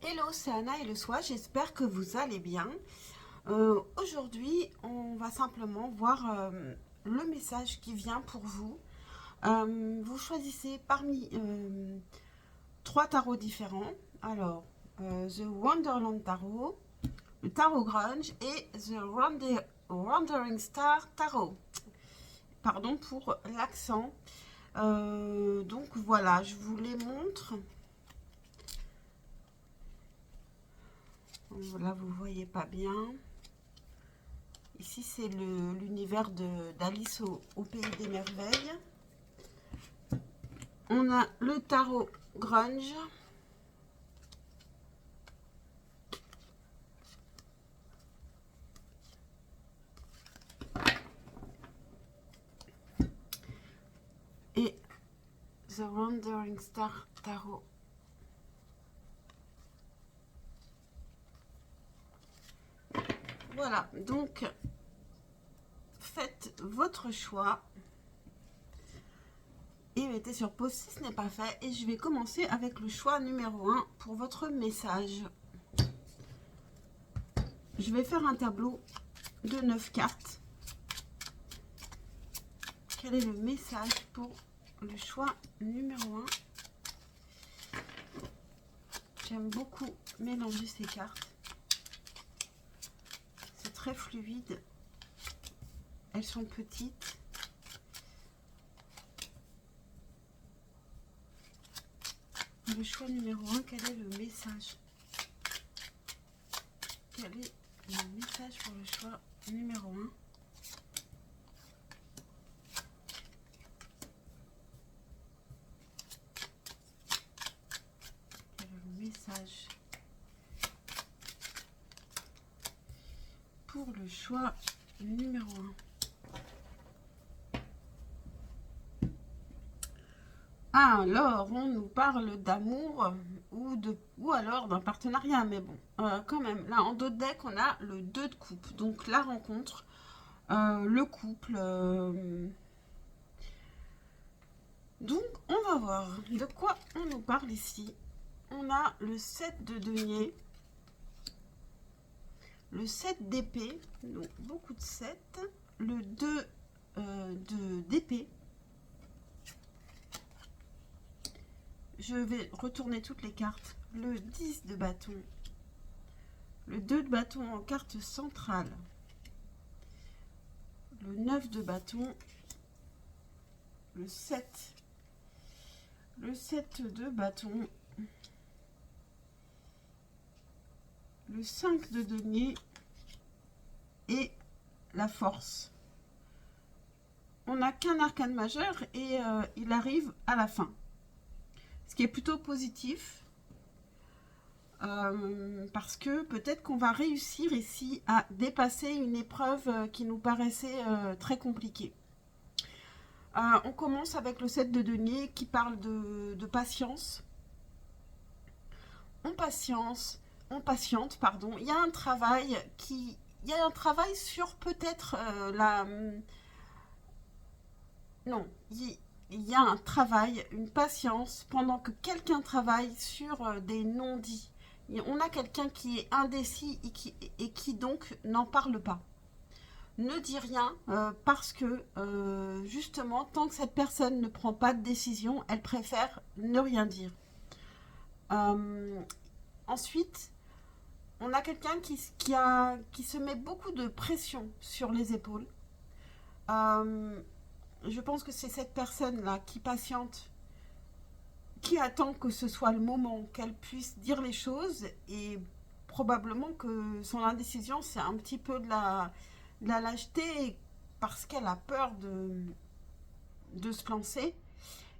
Hello, c'est Anna et le soir, j'espère que vous allez bien. Aujourd'hui, on va simplement voir le message qui vient pour vous. Vous choisissez parmi trois tarots différents. Alors, The Wonderland Tarot, le Tarot Grunge et The Wandering Star Tarot. Pardon pour l'accent. Donc voilà, je vous les montre. Là, vous voyez pas bien. Ici, c'est l'univers d'Alice au Pays des Merveilles. On a le tarot grunge. Et The Wandering Star Tarot. Voilà, donc faites votre choix et mettez sur pause si ce n'est pas fait. Et je vais commencer avec le choix numéro 1 pour votre message. Je vais faire un tableau de 9 cartes. Quel est le message pour le choix numéro 1? J'aime beaucoup mélanger ces cartes. C'est très fluide. Elles sont petites. Le choix numéro 1, quel est le message? Quel est le message pour le choix numéro 1? Quel est le message pour le choix numéro 1? Alors, on nous parle d'amour ou alors d'un partenariat, mais bon, quand même, là, en dos de deck, on a le 2 de coupe, donc la rencontre, le couple. Donc, on va voir de quoi on nous parle ici. On a le 7 de denier, le 7 d'épée, donc beaucoup de 7, le 2 d'épée. Je vais retourner toutes les cartes. Le 10 de bâton, le 2 de bâton en carte centrale, le 9 de bâton, le 7 de bâton, le 5 de denier et la force. On n'a qu'un arcane majeur et il arrive à la fin. Ce qui est plutôt positif. Parce que peut-être qu'on va réussir ici à dépasser une épreuve qui nous paraissait très compliquée. On commence avec le 7 de denier qui parle de patience. On patiente, pardon. Il y a un travail sur peut-être non, il y a un travail, une patience pendant que quelqu'un travaille sur des non-dits. On a quelqu'un qui est indécis et qui donc n'en parle pas. Ne dit rien parce que justement, tant que cette personne ne prend pas de décision, elle préfère ne rien dire. Euh, Ensuite, on a quelqu'un qui se met beaucoup de pression sur les épaules. Euh, je pense que c'est cette personne-là qui patiente, qui attend que ce soit le moment qu'elle puisse dire les choses et probablement que son indécision, c'est un petit peu de la lâcheté parce qu'elle a peur de se lancer.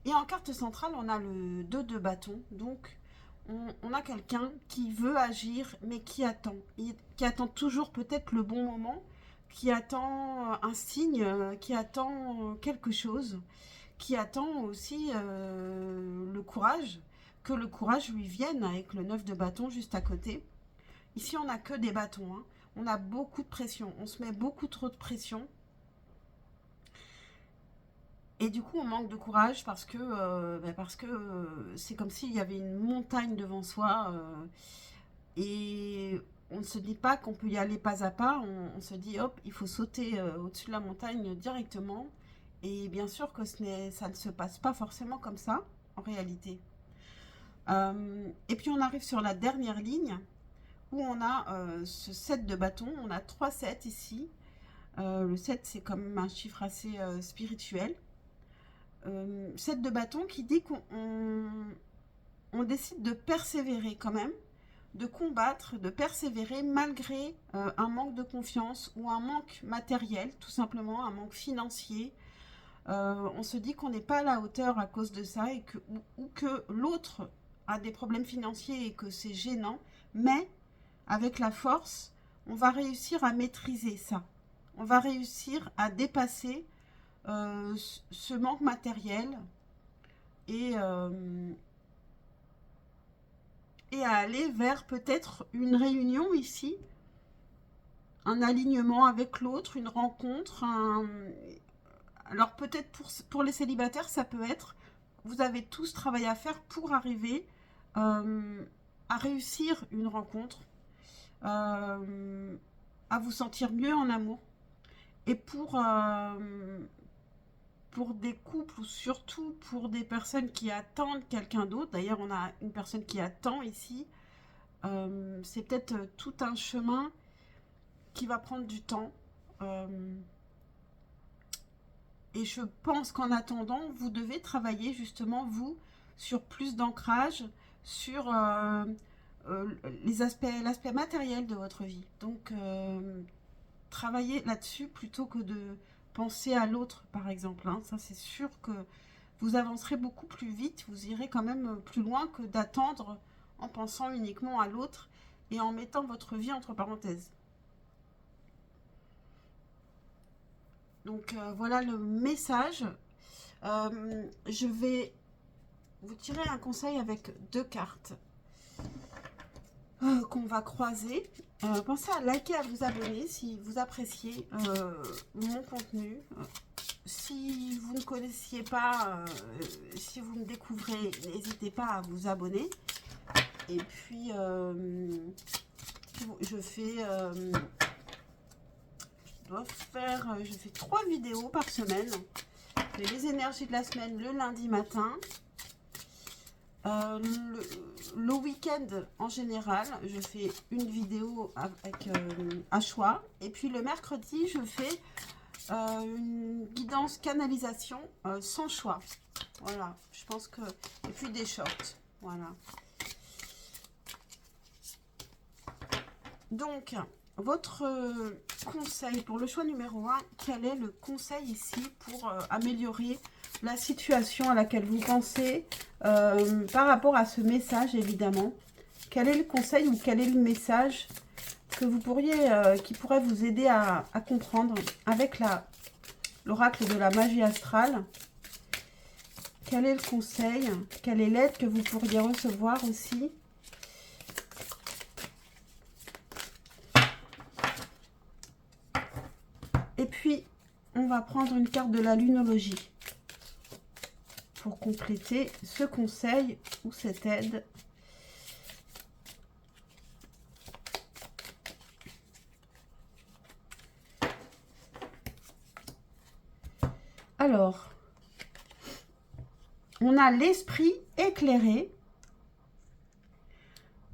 Et en carte centrale, on a le 2 de bâton. Donc, on a quelqu'un qui veut agir, mais qui attend. Qui attend toujours peut-être le bon moment, qui attend un signe, qui attend quelque chose, qui attend aussi le courage, que le courage lui vienne avec le 9 de bâton juste à côté. Ici, on n'a que des bâtons. Hein. On a beaucoup de pression. On se met beaucoup trop de pression. Et du coup, on manque de courage parce que c'est comme s'il y avait une montagne devant soi. Et on ne se dit pas qu'on peut y aller pas à pas, on se dit hop, il faut sauter au-dessus de la montagne directement. Et bien sûr que ça ne se passe pas forcément comme ça, en réalité. Et puis on arrive sur la dernière ligne, où on a ce set de bâtons. On a 3 sets ici. Le 7, c'est quand même un chiffre assez spirituel. Set de bâtons qui dit qu'on décide de persévérer quand même, de combattre, de persévérer malgré un manque de confiance ou un manque matériel, tout simplement, un manque financier. On se dit qu'on n'est pas à la hauteur à cause de ça ou que l'autre a des problèmes financiers et que c'est gênant, mais avec la force, on va réussir à maîtriser ça. On va réussir à dépasser ce manque matériel et à aller vers peut-être une réunion ici, un alignement avec l'autre, une rencontre. Alors peut-être pour les célibataires, ça peut être, vous avez tous travail à faire pour arriver à réussir une rencontre, à vous sentir mieux en amour. Et pour des couples ou surtout pour des personnes qui attendent quelqu'un d'autre, d'ailleurs on a une personne qui attend ici, c'est peut-être tout un chemin qui va prendre du temps. Et je pense qu'en attendant, vous devez travailler justement, vous, sur plus d'ancrage, sur l'aspect matériel de votre vie. Donc, travailler là-dessus plutôt que de penser à l'autre, par exemple. Hein. Ça, c'est sûr que vous avancerez beaucoup plus vite, vous irez quand même plus loin que d'attendre en pensant uniquement à l'autre et en mettant votre vie entre parenthèses. Donc voilà le message. Je vais vous tirer un conseil avec 2 cartes qu'on va croiser. Pensez à liker, à vous abonner si vous appréciez mon contenu. Si vous ne connaissiez pas, si vous me découvrez, n'hésitez pas à vous abonner. Et puis, je fais... je fais 3 vidéos par semaine. Les énergies de la semaine le lundi matin. Le week-end en général, je fais une vidéo avec un choix. Et puis le mercredi, je fais une guidance canalisation sans choix. Voilà, je pense que... Et puis des shorts. Voilà. Donc... Votre conseil pour le choix numéro 1, quel est le conseil ici pour améliorer la situation à laquelle vous pensez par rapport à ce message, évidemment? Quel est le conseil ou quel est le message que vous pourriez, qui pourrait vous aider à comprendre avec l'oracle de la magie astrale? Quel est le conseil? Quelle est l'aide que vous pourriez recevoir aussi? Et puis, on va prendre une carte de la lunologie pour compléter ce conseil ou cette aide. Alors, on a l'esprit éclairé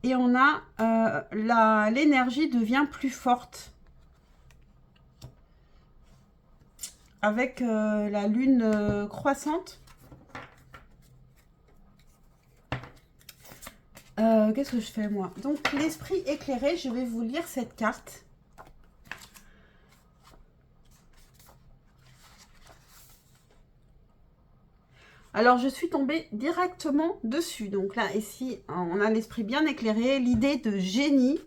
et on a l'énergie devient plus forte. Avec la lune croissante. Qu'est-ce que je fais moi? Donc l'esprit éclairé, je vais vous lire cette carte. Alors je suis tombée directement dessus. Donc là, ici, on a l'esprit bien éclairé, l'idée de génie.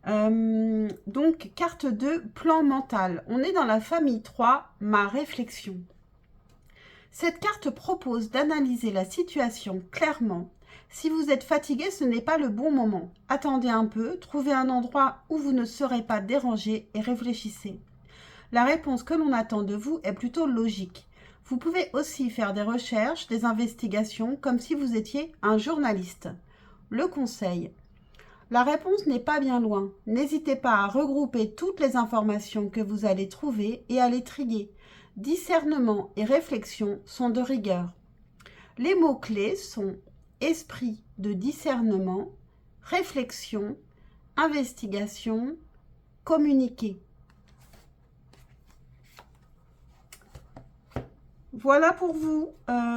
Donc, carte 2, plan mental. On est dans la famille 3, ma réflexion. Cette carte propose d'analyser la situation clairement. Si vous êtes fatigué, ce n'est pas le bon moment. Attendez un peu, trouvez un endroit où vous ne serez pas dérangé et réfléchissez. La réponse que l'on attend de vous est plutôt logique. Vous pouvez aussi faire des recherches, des investigations, comme si vous étiez un journaliste. Le conseil. La réponse n'est pas bien loin. N'hésitez pas à regrouper toutes les informations que vous allez trouver et à les trier. Discernement et réflexion sont de rigueur. Les mots-clés sont esprit de discernement, réflexion, investigation, communiquer. Voilà pour vous,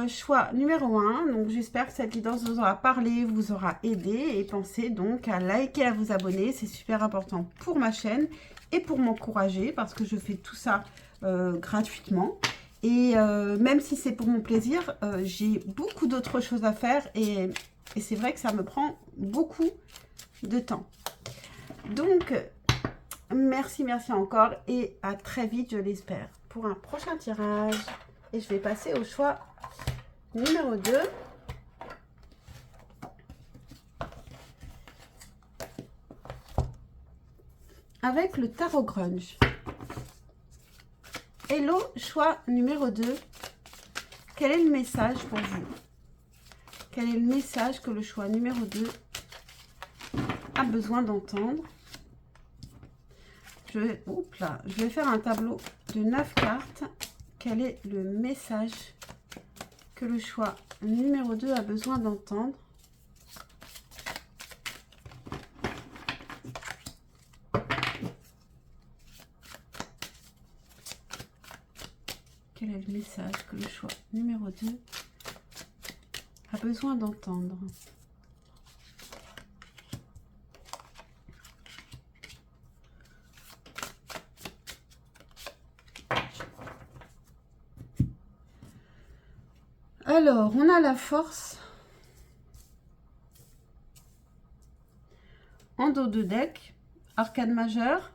choix numéro 1. Donc j'espère que cette guidance vous aura parlé, vous aura aidé. Et pensez donc à liker, à vous abonner. C'est super important pour ma chaîne et pour m'encourager parce que je fais tout ça gratuitement. Et même si c'est pour mon plaisir, j'ai beaucoup d'autres choses à faire et c'est vrai que ça me prend beaucoup de temps. Donc, merci encore et à très vite, je l'espère, pour un prochain tirage. Et je vais passer au choix numéro 2. Avec le tarot grunge. Hello, choix numéro 2. Quel est le message pour vous? Quel est le message que le choix numéro 2 a besoin d'entendre? Je vais faire un tableau de 9 cartes. Quel est le message que le choix numéro 2 a besoin d'entendre? Quel est le message que le choix numéro 2 a besoin d'entendre? Alors, on a la force en dos de deck, arcane majeure,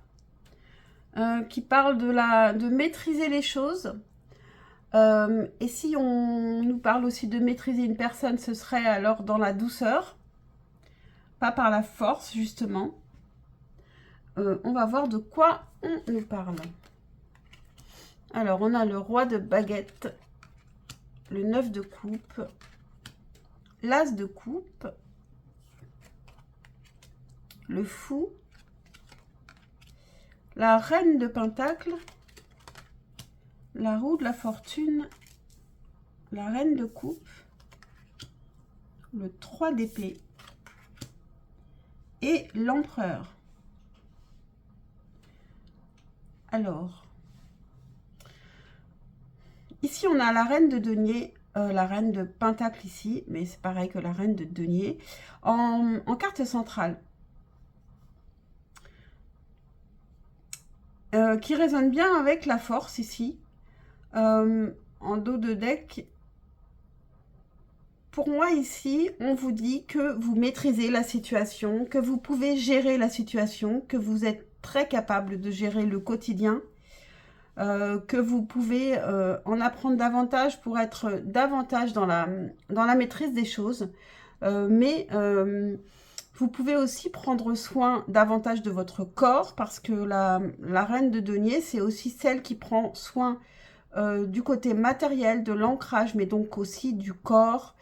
qui parle de maîtriser les choses. Et si on nous parle aussi de maîtriser une personne, ce serait alors dans la douceur, pas par la force, justement. On va voir de quoi on nous parle. Alors, on a le roi de baguette, le 9 de coupe, l'as de coupe, le fou, la reine de pentacle, la roue de la fortune, la reine de coupe, le 3 d'épée et l'empereur. Alors, ici, on a la reine de denier, la reine de pentacle ici, mais c'est pareil que la reine de denier, en carte centrale. Qui résonne bien avec la force ici, en dos de deck. Pour moi ici, on vous dit que vous maîtrisez la situation, que vous pouvez gérer la situation, que vous êtes très capable de gérer le quotidien, que vous pouvez en apprendre davantage pour être davantage dans la maîtrise des choses. Mais vous pouvez aussi prendre soin davantage de votre corps parce que la reine de denier, c'est aussi celle qui prend soin du côté matériel, de l'ancrage, mais donc aussi du corps,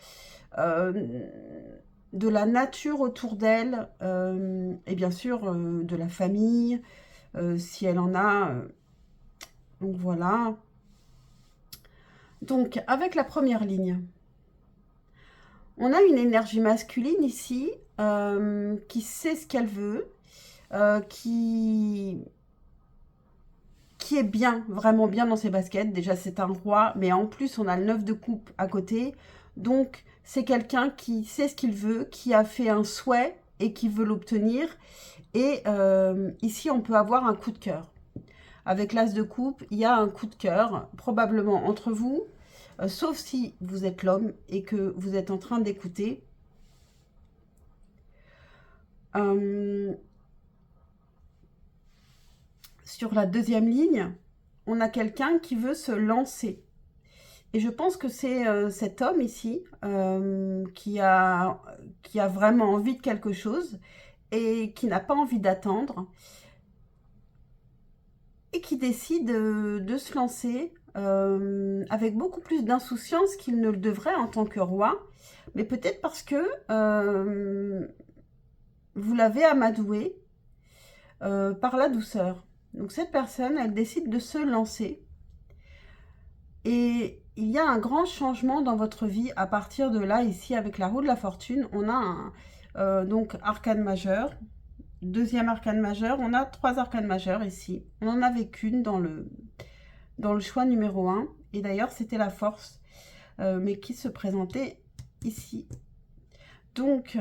de la nature autour d'elle et bien sûr de la famille, si elle en a. Donc voilà. Donc avec la première ligne, on a une énergie masculine ici qui sait ce qu'elle veut, qui est bien, vraiment bien dans ses baskets. Déjà, c'est un roi, mais en plus, on a le 9 de coupe à côté. Donc, c'est quelqu'un qui sait ce qu'il veut, qui a fait un souhait et qui veut l'obtenir. Et ici, on peut avoir un coup de cœur. Avec l'as de coupe, il y a un coup de cœur, probablement entre vous, sauf si vous êtes l'homme et que vous êtes en train d'écouter. Sur la deuxième ligne, on a quelqu'un qui veut se lancer. Et je pense que c'est cet homme ici qui a vraiment envie de quelque chose et qui n'a pas envie d'attendre et qui décide de se lancer avec beaucoup plus d'insouciance qu'il ne le devrait en tant que roi. Mais peut-être parce que vous l'avez amadoué par la douceur. Donc cette personne, elle décide de se lancer. Et il y a un grand changement dans votre vie à partir de là, ici, avec la roue de la fortune. On a donc arcane majeur, deuxième arcane majeur. On a 3 arcanes majeures ici. On n'en avait qu'une dans le choix numéro 1. Et d'ailleurs, c'était la force, mais qui se présentait ici. Donc,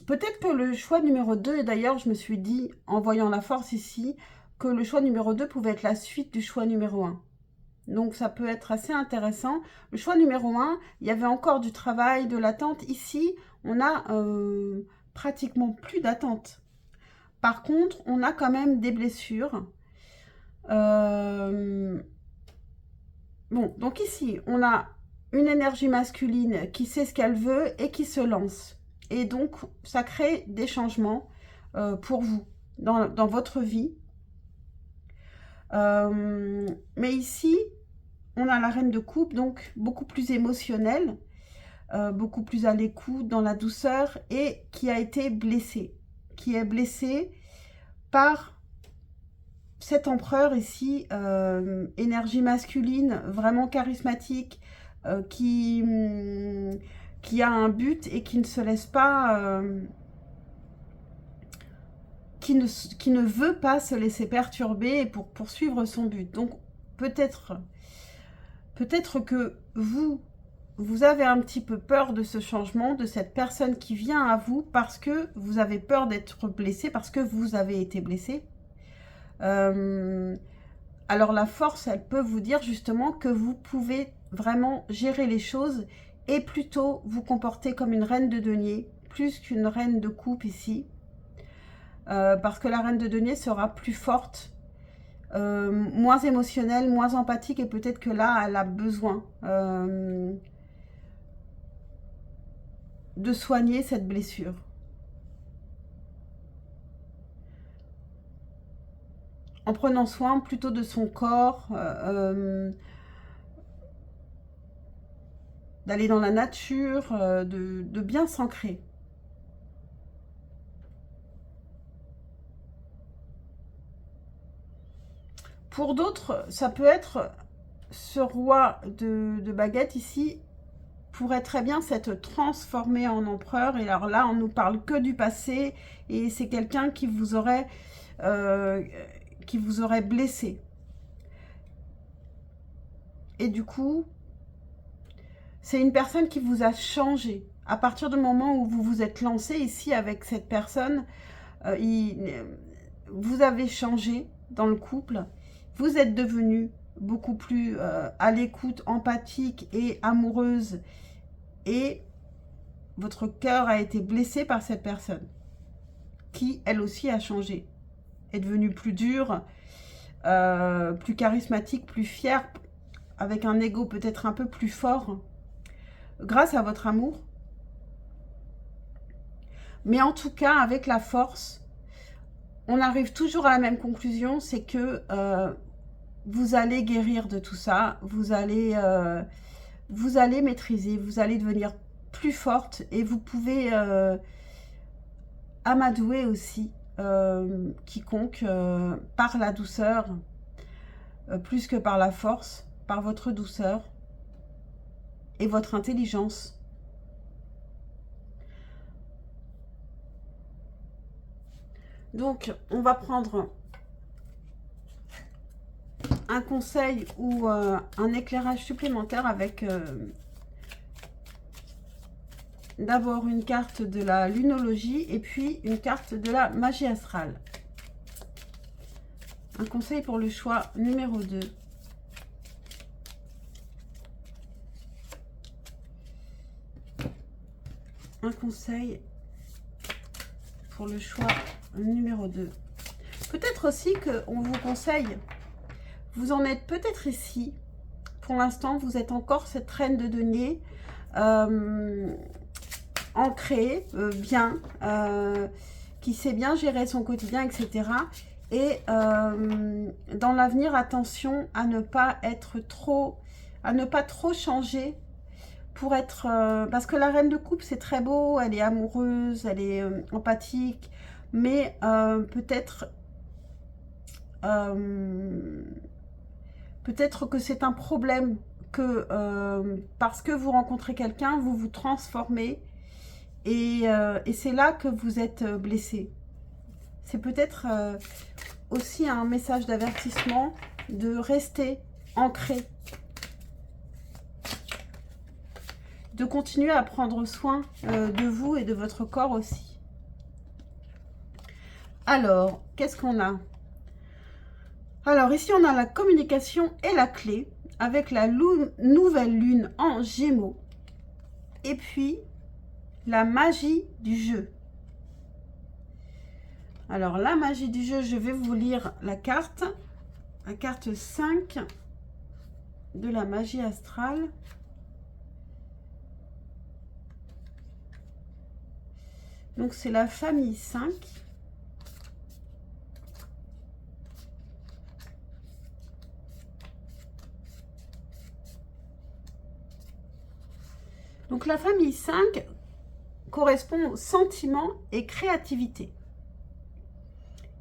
peut-être que le choix numéro 2, et d'ailleurs, je me suis dit, en voyant la force ici, que le choix numéro 2 pouvait être la suite du choix numéro 1. Donc, ça peut être assez intéressant. Le choix numéro 1, il y avait encore du travail, de l'attente. Ici, on a pratiquement plus d'attente. Par contre, on a quand même des blessures. Bon, donc ici, on a une énergie masculine qui sait ce qu'elle veut et qui se lance. Et donc, ça crée des changements pour vous dans votre vie. Mais ici, on a la reine de coupe, donc beaucoup plus émotionnelle, beaucoup plus à l'écoute, dans la douceur, et qui a été blessée. Qui est blessée par cet empereur ici, énergie masculine, vraiment charismatique, qui a un but et qui ne se laisse pas... qui ne veut pas se laisser perturber pour poursuivre son but. Donc, peut-être que vous avez un petit peu peur de ce changement, de cette personne qui vient à vous parce que vous avez peur d'être blessé, parce que vous avez été blessé. Alors, la force, elle peut vous dire justement que vous pouvez vraiment gérer les choses et plutôt vous comporter comme une reine de denier, plus qu'une reine de coupe ici. Parce que la reine de denier sera plus forte, moins émotionnelle, moins empathique, et peut-être que là, elle a besoin de soigner cette blessure. En prenant soin plutôt de son corps, d'aller dans la nature, de bien s'ancrer. Pour d'autres, ça peut être ce roi de baguette ici pourrait très bien s'être transformé en empereur. Et alors là, on nous parle que du passé et c'est quelqu'un qui vous aurait blessé. Et du coup, c'est une personne qui vous a changé. À partir du moment où vous vous êtes lancé ici avec cette personne, vous avez changé dans le couple. Vous êtes devenue beaucoup plus à l'écoute, empathique et amoureuse. Et votre cœur a été blessé par cette personne qui, elle aussi, a changé. Est devenue plus dure, plus charismatique, plus fière, avec un ego peut-être un peu plus fort, grâce à votre amour. Mais en tout cas, avec la force, on arrive toujours à la même conclusion, c'est que vous allez guérir de tout ça, vous allez maîtriser, vous allez devenir plus forte et vous pouvez amadouer aussi quiconque par la douceur, plus que par la force, par votre douceur et votre intelligence. Donc, on va prendre un conseil ou un éclairage supplémentaire avec d'abord une carte de la lunologie et puis une carte de la magie astrale. Un conseil pour le choix numéro 2. Un conseil pour le choix numéro 2. Peut-être aussi qu'on vous conseille, vous en êtes peut-être ici, pour l'instant vous êtes encore cette reine de denier, ancrée, bien, qui sait bien gérer son quotidien, etc. Et dans l'avenir, attention à ne pas être trop, à ne pas trop changer pour être... parce que la reine de coupe, c'est très beau, elle est amoureuse, elle est empathique, mais peut-être... peut-être que c'est un problème que parce que vous rencontrez quelqu'un, vous vous transformez et c'est là que vous êtes blessé. C'est peut-être aussi un message d'avertissement de rester ancré, de continuer à prendre soin de vous et de votre corps aussi. Alors, qu'est-ce qu'on a? Alors ici, on a la communication et la clé avec la nouvelle lune en Gémeaux. Et puis, la magie du jeu. Alors, la magie du jeu, je vais vous lire la carte 5 de la magie astrale. Donc, c'est la famille 5. Donc, la famille 5 correspond aux sentiments et créativité.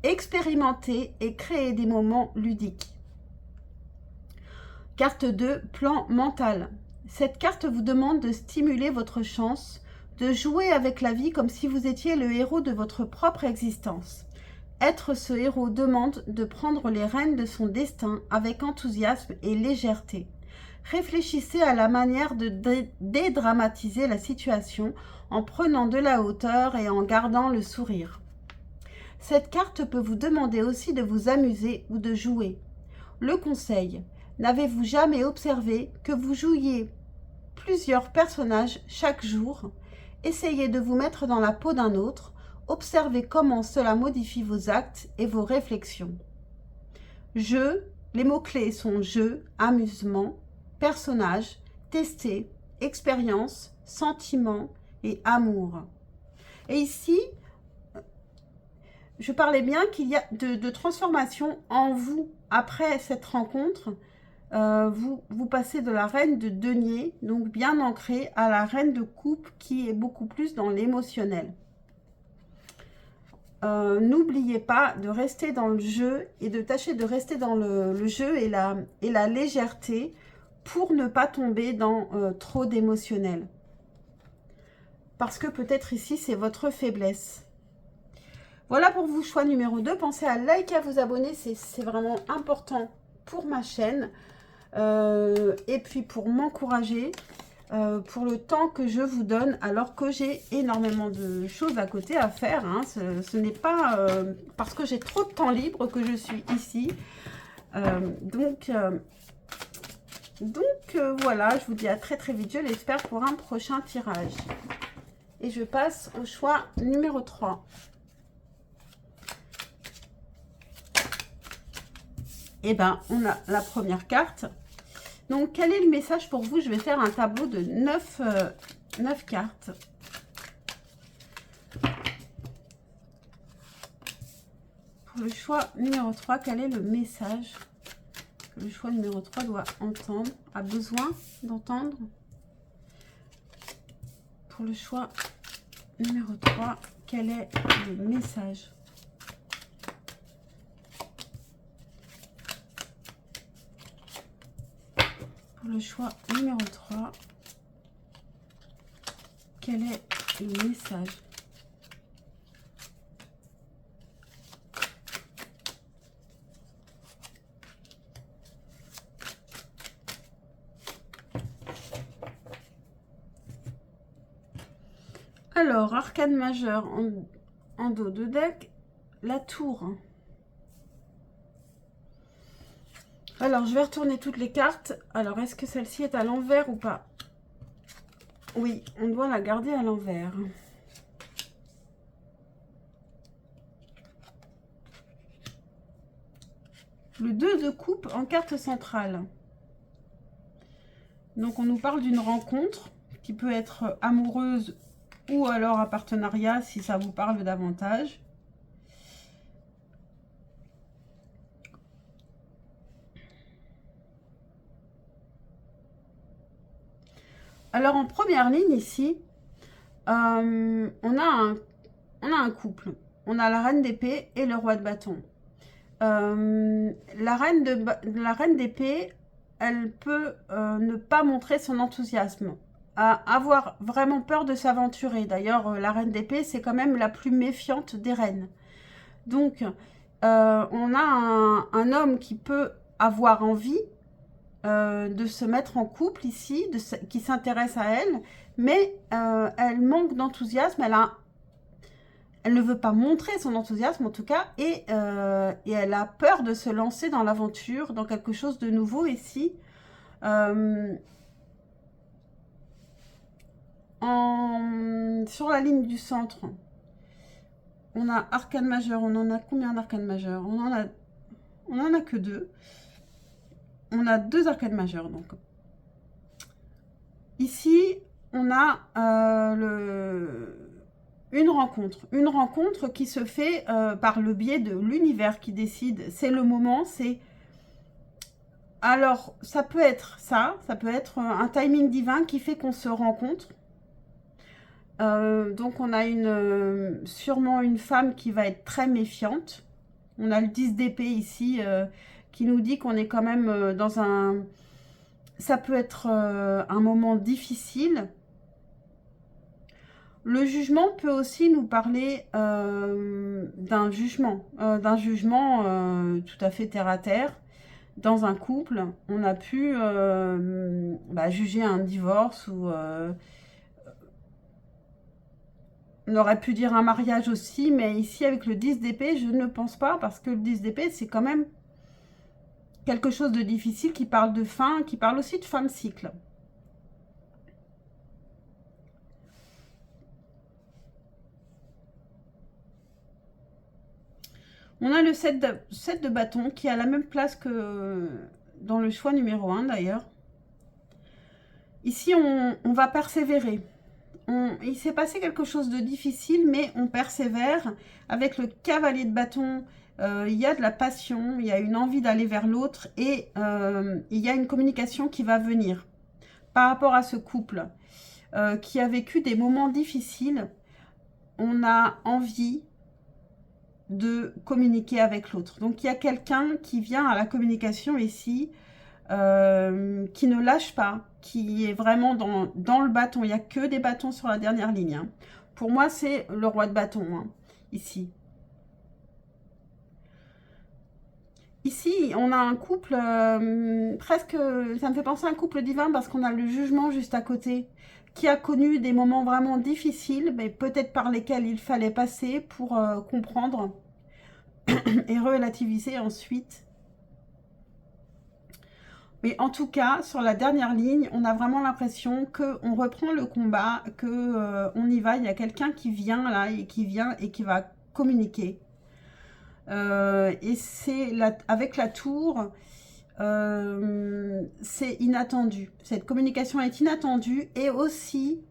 Expérimenter et créer des moments ludiques. Carte 2, plan mental. Cette carte vous demande de stimuler votre chance, de jouer avec la vie comme si vous étiez le héros de votre propre existence. Être ce héros demande de prendre les rênes de son destin avec enthousiasme et légèreté. Réfléchissez à la manière de dédramatiser la situation en prenant de la hauteur et en gardant le sourire. Cette carte peut vous demander aussi de vous amuser ou de jouer. Le conseil, n'avez-vous jamais observé que vous jouiez plusieurs personnages chaque jour? Essayez de vous mettre dans la peau d'un autre, observez comment cela modifie vos actes et vos réflexions. Jeu, les mots-clés sont jeu, amusement, personnage, tester, expérience, sentiment et amour. Et ici, je parlais bien qu'il y a de transformation en vous. Après cette rencontre, vous passez de la reine de denier, donc bien ancrée, à la reine de coupe qui est beaucoup plus dans l'émotionnel. N'oubliez pas de rester dans le jeu et de tâcher de rester dans le jeu et la légèreté pour ne pas tomber dans trop d'émotionnel. Parce que peut-être ici, c'est votre faiblesse. Voilà pour vous, choix numéro 2. Pensez à liker, à vous abonner, c'est vraiment important pour ma chaîne. Et puis pour m'encourager, pour le temps que je vous donne, alors que j'ai énormément de choses à côté à faire. Hein. Ce n'est pas parce que j'ai trop de temps libre que je suis ici. Donc voilà, je vous dis à très très vite, je l'espère, pour un prochain tirage. Et je passe au choix numéro 3. Et ben, on a la première carte. Donc, quel est le message pour vous? Je vais faire un tableau de 9 cartes. Pour le choix numéro 3, quel est le message que le choix numéro 3 doit entendre, a besoin d'entendre? Pour le choix numéro 3, quel est le message? Pour le choix numéro 3, quel est le message? Alors, arcane majeur en dos de deck, la tour. Alors, je vais retourner toutes les cartes. Alors, est-ce que celle-ci est à l'envers ou pas? Oui, on doit la garder à l'envers. Le 2 de coupe en carte centrale. Donc, on nous parle d'une rencontre qui peut être amoureuse ou alors un partenariat si ça vous parle davantage. Alors, en première ligne, ici, on a un couple. On a la reine d'épée et le roi de bâton. La reine d'épée, elle peut ne pas montrer son enthousiasme, avoir vraiment peur de s'aventurer. D'ailleurs, la reine d'épée, c'est quand même la plus méfiante des reines. Donc, on a un homme qui peut avoir envie de se mettre en couple ici, qui s'intéresse à elle, mais elle manque d'enthousiasme, elle ne veut pas montrer son enthousiasme en tout cas, et elle a peur de se lancer dans l'aventure, dans quelque chose de nouveau ici. Sur la ligne du centre, on a arcane majeur. On en a combien d'arcanes majeurs? On en a que 2. On a 2 arcanes majeurs donc. Ici, on a une rencontre qui se fait par le biais de l'univers qui décide. C'est le moment, c'est... Alors, ça peut être un timing divin qui fait qu'on se rencontre. Donc, on a sûrement une femme qui va être très méfiante. On a le 10 d'épée ici qui nous dit qu'on est quand même dans un... Ça peut être un moment difficile. Le jugement peut aussi nous parler d'un jugement tout à fait terre à terre. Dans un couple, on a pu juger un divorce ou on aurait pu dire un mariage aussi, mais ici avec le 10 d'épée, je ne pense pas parce que le 10 d'épée, c'est quand même quelque chose de difficile qui parle de fin, qui parle aussi de fin de cycle. On a le 7 de bâton qui a la même place que dans le choix numéro 1 d'ailleurs. Ici, on va persévérer. Il s'est passé quelque chose de difficile, mais on persévère. Avec le cavalier de bâton, il y a de la passion, il y a une envie d'aller vers l'autre et il y a une communication qui va venir. Par rapport à ce couple qui a vécu des moments difficiles, on a envie de communiquer avec l'autre. Donc, il y a quelqu'un qui vient à la communication ici, qui ne lâche pas, qui est vraiment dans le bâton. Il n'y a que des bâtons sur la dernière ligne. Hein. Pour moi, c'est le roi de bâton, hein, ici. Ici, on a un couple presque... Ça me fait penser à un couple divin parce qu'on a le jugement juste à côté, qui a connu des moments vraiment difficiles, mais peut-être par lesquels il fallait passer pour comprendre et relativiser ensuite. Mais en tout cas, sur la dernière ligne, on a vraiment l'impression qu'on reprend le combat, qu'on y va. Il y a quelqu'un qui vient là et qui va communiquer. Et c'est avec la tour, c'est inattendu. Cette communication est inattendue et aussi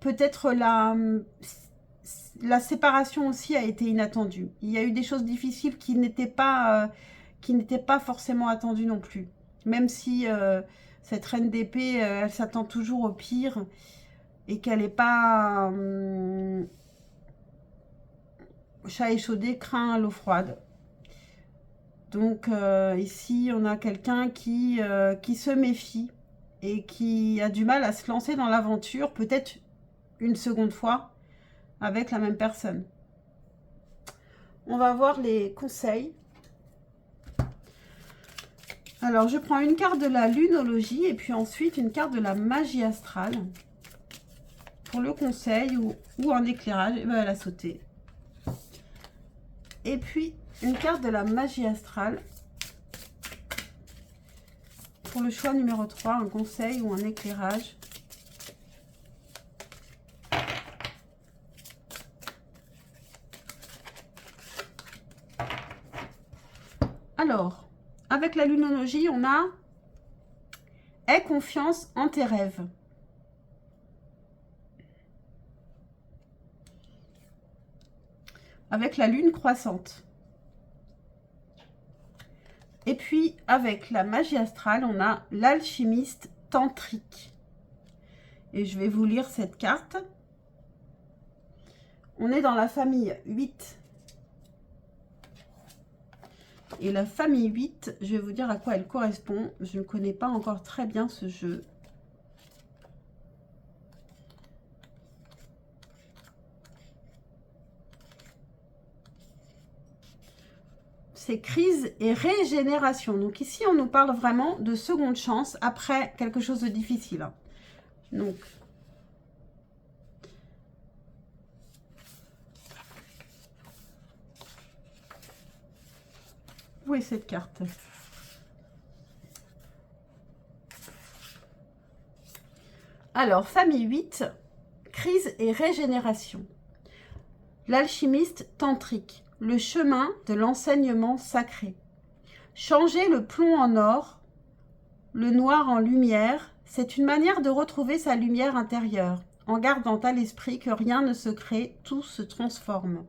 peut-être la séparation aussi a été inattendue. Il y a eu des choses difficiles qui n'étaient pas forcément attendues non plus. Même si cette reine d'épée, elle s'attend toujours au pire et qu'elle n'est pas chat échaudé craint l'eau froide. Donc ici, on a quelqu'un qui se méfie et qui a du mal à se lancer dans l'aventure, peut-être une seconde fois, avec la même personne. On va voir les conseils. Alors, je prends une carte de la lunologie et puis ensuite une carte de la magie astrale pour le conseil ou un éclairage. Et ben, elle a sauté. Et puis, une carte de la magie astrale pour le choix numéro 3, un conseil ou un éclairage. Alors, avec la lunologie, on a « Aie confiance en tes rêves ». Avec la lune croissante. Et puis, avec la magie astrale, on a l'alchimiste tantrique. Et je vais vous lire cette carte. On est dans la famille 8. Et la famille 8, je vais vous dire à quoi elle correspond. Je ne connais pas encore très bien ce jeu. C'est crise et régénération. Donc ici, on nous parle vraiment de seconde chance après quelque chose de difficile. Donc, où est cette carte? Alors, famille 8, crise et régénération. L'alchimiste tantrique, le chemin de l'enseignement sacré. Changer le plomb en or, le noir en lumière, c'est une manière de retrouver sa lumière intérieure, en gardant à l'esprit que rien ne se crée, tout se transforme.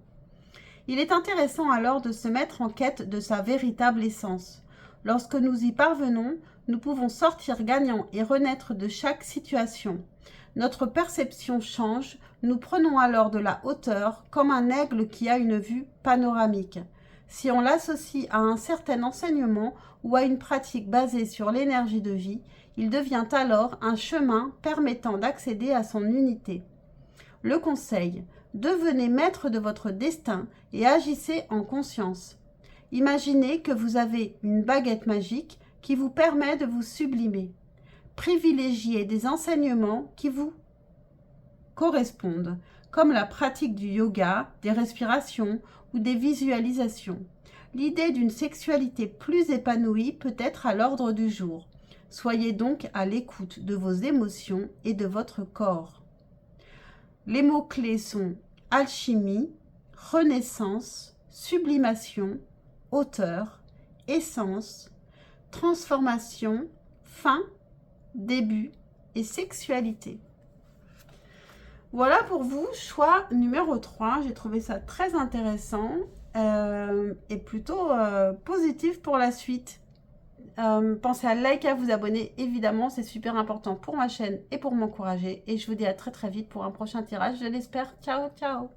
Il est intéressant alors de se mettre en quête de sa véritable essence. Lorsque nous y parvenons, nous pouvons sortir gagnants et renaître de chaque situation. Notre perception change, nous prenons alors de la hauteur comme un aigle qui a une vue panoramique. Si on l'associe à un certain enseignement ou à une pratique basée sur l'énergie de vie, il devient alors un chemin permettant d'accéder à son unité. Le conseil: devenez maître de votre destin et agissez en conscience. Imaginez que vous avez une baguette magique qui vous permet de vous sublimer. Privilégiez des enseignements qui vous correspondent, comme la pratique du yoga, des respirations ou des visualisations. L'idée d'une sexualité plus épanouie peut être à l'ordre du jour. Soyez donc à l'écoute de vos émotions et de votre corps. Les mots-clés sont alchimie, renaissance, sublimation, hauteur, essence, transformation, fin, début et sexualité. Voilà pour vous, choix numéro 3. J'ai trouvé ça très intéressant et plutôt positif pour la suite. Pensez à liker, à vous abonner, évidemment, c'est super important pour ma chaîne et pour m'encourager. Et je vous dis à très très vite pour un prochain tirage, je l'espère. Ciao, ciao!